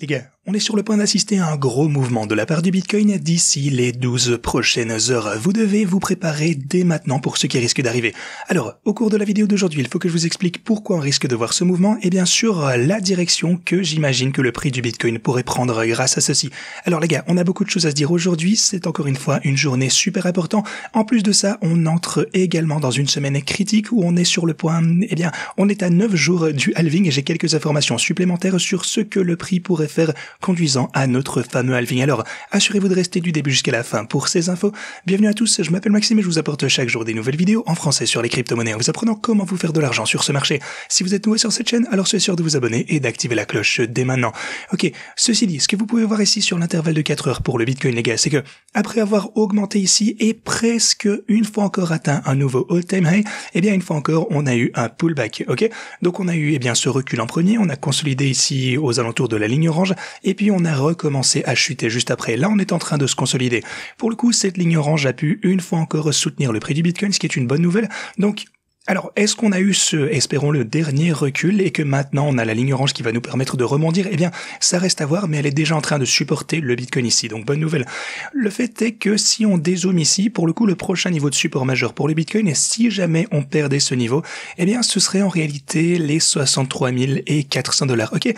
Les gars, on est sur le point d'assister à un gros mouvement de la part du Bitcoin d'ici les 12 prochaines heures. Vous devez vous préparer dès maintenant pour ce qui risque d'arriver. Alors, au cours de la vidéo d'aujourd'hui, il faut que je vous explique pourquoi on risque de voir ce mouvement et bien sûr la direction que j'imagine que le prix du Bitcoin pourrait prendre grâce à ceci. Alors les gars, on a beaucoup de choses à se dire aujourd'hui, c'est encore une fois une journée super importante. En plus de ça, on entre également dans une semaine critique où on est sur le point, on est à 9 jours du halving et j'ai quelques informations supplémentaires sur ce que le prix pourrait faire conduisant à notre fameux halving. Alors, assurez-vous de rester du début jusqu'à la fin pour ces infos. Bienvenue à tous, je m'appelle Maxime et je vous apporte chaque jour des nouvelles vidéos en français sur les crypto-monnaies en vous apprenant comment vous faire de l'argent sur ce marché. Si vous êtes nouveau sur cette chaîne, alors soyez sûr de vous abonner et d'activer la cloche dès maintenant. Ok, ceci dit, ce que vous pouvez voir ici sur l'intervalle de 4 heures pour le Bitcoin, les gars, c'est que après avoir augmenté ici et presque une fois encore atteint un nouveau all-time high, une fois encore, on a eu un pullback, ok? Donc on a eu, ce recul en premier, on a consolidé ici aux alentours de la ligne orange, et puis on a recommencé à chuter juste après. Là, on est en train de se consolider. Pour le coup, cette ligne orange a pu une fois encore soutenir le prix du Bitcoin, ce qui est une bonne nouvelle. Donc, alors, est-ce qu'on a eu espérons-le, dernier recul et que maintenant on a la ligne orange qui va nous permettre de rebondir? Ça reste à voir, mais elle est déjà en train de supporter le Bitcoin ici, donc bonne nouvelle. Le fait est que si on dézoome ici, pour le coup, le prochain niveau de support majeur pour le Bitcoin, et si jamais on perdait ce niveau, ce serait en réalité les 63 400 $. Ok?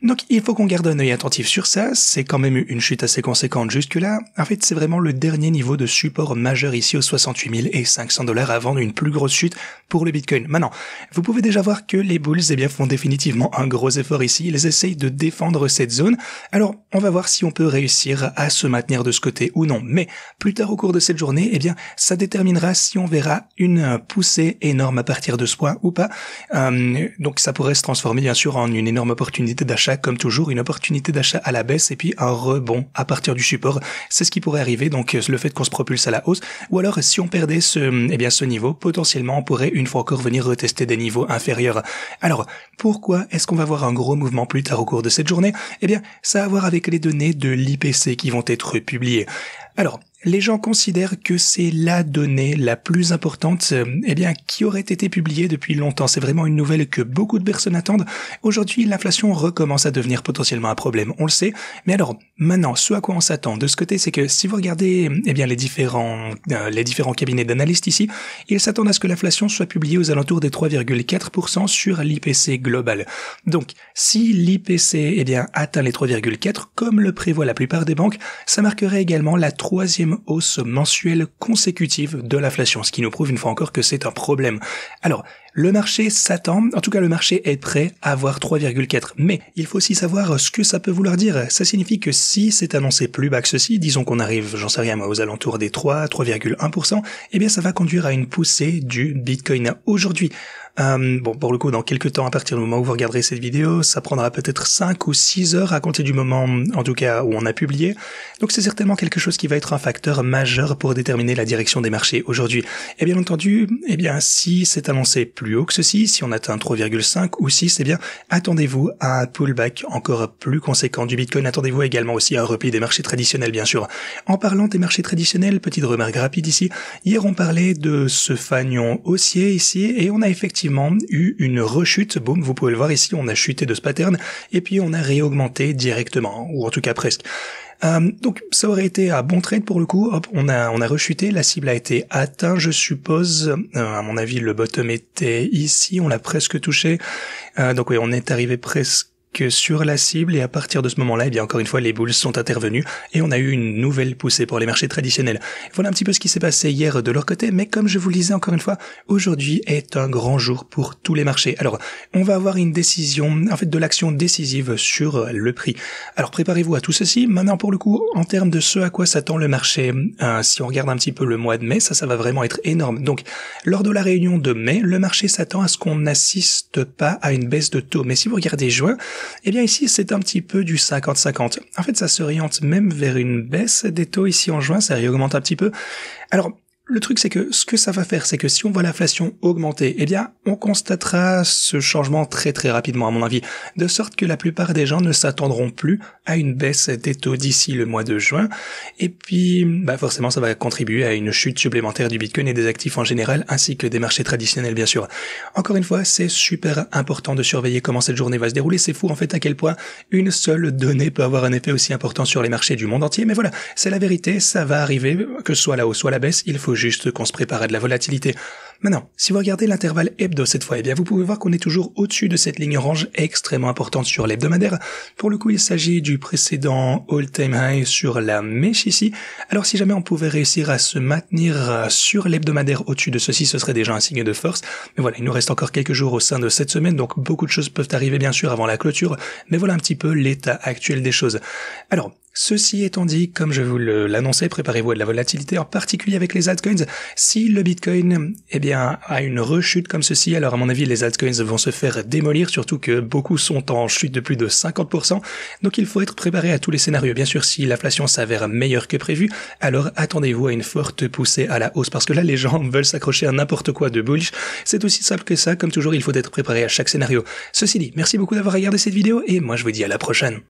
Donc, il faut qu'on garde un œil attentif sur ça. C'est quand même une chute assez conséquente jusque-là. En fait, c'est vraiment le dernier niveau de support majeur ici aux 68 500 $ avant une plus grosse chute pour le Bitcoin. Maintenant, vous pouvez déjà voir que les bulls, font définitivement un gros effort ici. Ils essayent de défendre cette zone. Alors, on va voir si on peut réussir à se maintenir de ce côté ou non. Mais, plus tard au cours de cette journée, ça déterminera si on verra une poussée énorme à partir de ce point ou pas. Donc, ça pourrait se transformer, bien sûr, en une énorme opportunité d'achat, comme toujours, une opportunité d'achat à la baisse et puis un rebond à partir du support. C'est ce qui pourrait arriver, donc le fait qu'on se propulse à la hausse. Ou alors, si on perdait ce niveau, potentiellement, on pourrait une fois encore venir retester des niveaux inférieurs. Alors, pourquoi est-ce qu'on va voir un gros mouvement plus tard au cours de cette journée? Ça a à voir avec les données de l'IPC qui vont être publiées. Alors, les gens considèrent que c'est la donnée la plus importante, qui aurait été publiée depuis longtemps. C'est vraiment une nouvelle que beaucoup de personnes attendent. Aujourd'hui, l'inflation recommence à devenir potentiellement un problème, on le sait. Mais alors, maintenant, ce à quoi on s'attend de ce côté, c'est que si vous regardez, les différents cabinets d'analystes ici, ils s'attendent à ce que l'inflation soit publiée aux alentours des 3,4% sur l'IPC global. Donc, si l'IPC, atteint les 3,4, comme le prévoit la plupart des banques, ça marquerait également la troisième hausse mensuelle consécutive de l'inflation, ce qui nous prouve une fois encore que c'est un problème. Alors, le marché s'attend, en tout cas le marché est prêt à avoir 3,4, mais il faut aussi savoir ce que ça peut vouloir dire. Ça signifie que si c'est annoncé plus bas que ceci, disons qu'on arrive, j'en sais rien moi, aux alentours des 3,1%, ça va conduire à une poussée du Bitcoin. Aujourd'hui, pour le coup, dans quelques temps, à partir du moment où vous regarderez cette vidéo, ça prendra peut-être 5 ou 6 heures à compter du moment, en tout cas, où on a publié. Donc c'est certainement quelque chose qui va être un facteur majeur pour déterminer la direction des marchés aujourd'hui. Et bien entendu, si c'est annoncé plus haut que ceci, si on atteint 3,5 ou 6, attendez-vous à un pullback encore plus conséquent du Bitcoin. Attendez-vous également aussi à un repli des marchés traditionnels, bien sûr. En parlant des marchés traditionnels, petite remarque rapide ici. Hier, on parlait de ce fanion haussier ici, et on a effectivement eu une rechute. Boum, vous pouvez le voir ici, on a chuté de ce pattern, et puis on a réaugmenté directement, ou en tout cas presque. Donc ça aurait été un bon trade pour le coup. Hop, on a rechuté, la cible a été atteinte, je suppose. À mon avis, le bottom était ici, on l'a presque touché. Donc oui, on est arrivé presque sur la cible et à partir de ce moment-là, encore une fois, les bulls sont intervenus et on a eu une nouvelle poussée pour les marchés traditionnels. Voilà un petit peu ce qui s'est passé hier de leur côté, mais comme je vous le disais encore une fois, aujourd'hui est un grand jour pour tous les marchés. Alors, on va avoir une décision, de l'action décisive sur le prix. Alors, préparez-vous à tout ceci. Maintenant, pour le coup, en termes de ce à quoi s'attend le marché, si on regarde un petit peu le mois de mai, ça va vraiment être énorme. Donc, lors de la réunion de mai, le marché s'attend à ce qu'on n'assiste pas à une baisse de taux. Mais si vous regardez juin, ici, c'est un petit peu du 50-50. En fait, ça s'oriente même vers une baisse des taux ici en juin, ça réaugmente un petit peu. Alors, le truc, c'est que ce que ça va faire, c'est que si on voit l'inflation augmenter, eh bien, on constatera ce changement très très rapidement, à mon avis, de sorte que la plupart des gens ne s'attendront plus à une baisse des taux d'ici le mois de juin. Et puis, forcément, ça va contribuer à une chute supplémentaire du Bitcoin et des actifs en général, ainsi que des marchés traditionnels, bien sûr. Encore une fois, c'est super important de surveiller comment cette journée va se dérouler. C'est fou, en fait, à quel point une seule donnée peut avoir un effet aussi important sur les marchés du monde entier. Mais voilà, c'est la vérité, ça va arriver, que ce soit la hausse soit la baisse, il faut juste qu'on se prépare à de la volatilité. Maintenant, si vous regardez l'intervalle hebdo cette fois, eh bien vous pouvez voir qu'on est toujours au-dessus de cette ligne orange extrêmement importante sur l'hebdomadaire. Pour le coup, il s'agit du précédent all-time high sur la mèche ici. Alors si jamais on pouvait réussir à se maintenir sur l'hebdomadaire au-dessus de ceci, ce serait déjà un signe de force. Mais voilà, il nous reste encore quelques jours au sein de cette semaine, donc beaucoup de choses peuvent arriver bien sûr avant la clôture, mais voilà un petit peu l'état actuel des choses. Alors, ceci étant dit, comme je vous l'annonçais, préparez-vous à de la volatilité, en particulier avec les altcoins. Si le Bitcoin, a une rechute comme ceci, alors à mon avis, les altcoins vont se faire démolir, surtout que beaucoup sont en chute de plus de 50%. Donc il faut être préparé à tous les scénarios. Bien sûr, si l'inflation s'avère meilleure que prévu, alors attendez-vous à une forte poussée à la hausse, parce que là, les gens veulent s'accrocher à n'importe quoi de bullish. C'est aussi simple que ça. Comme toujours, il faut être préparé à chaque scénario. Ceci dit, merci beaucoup d'avoir regardé cette vidéo, et moi je vous dis à la prochaine.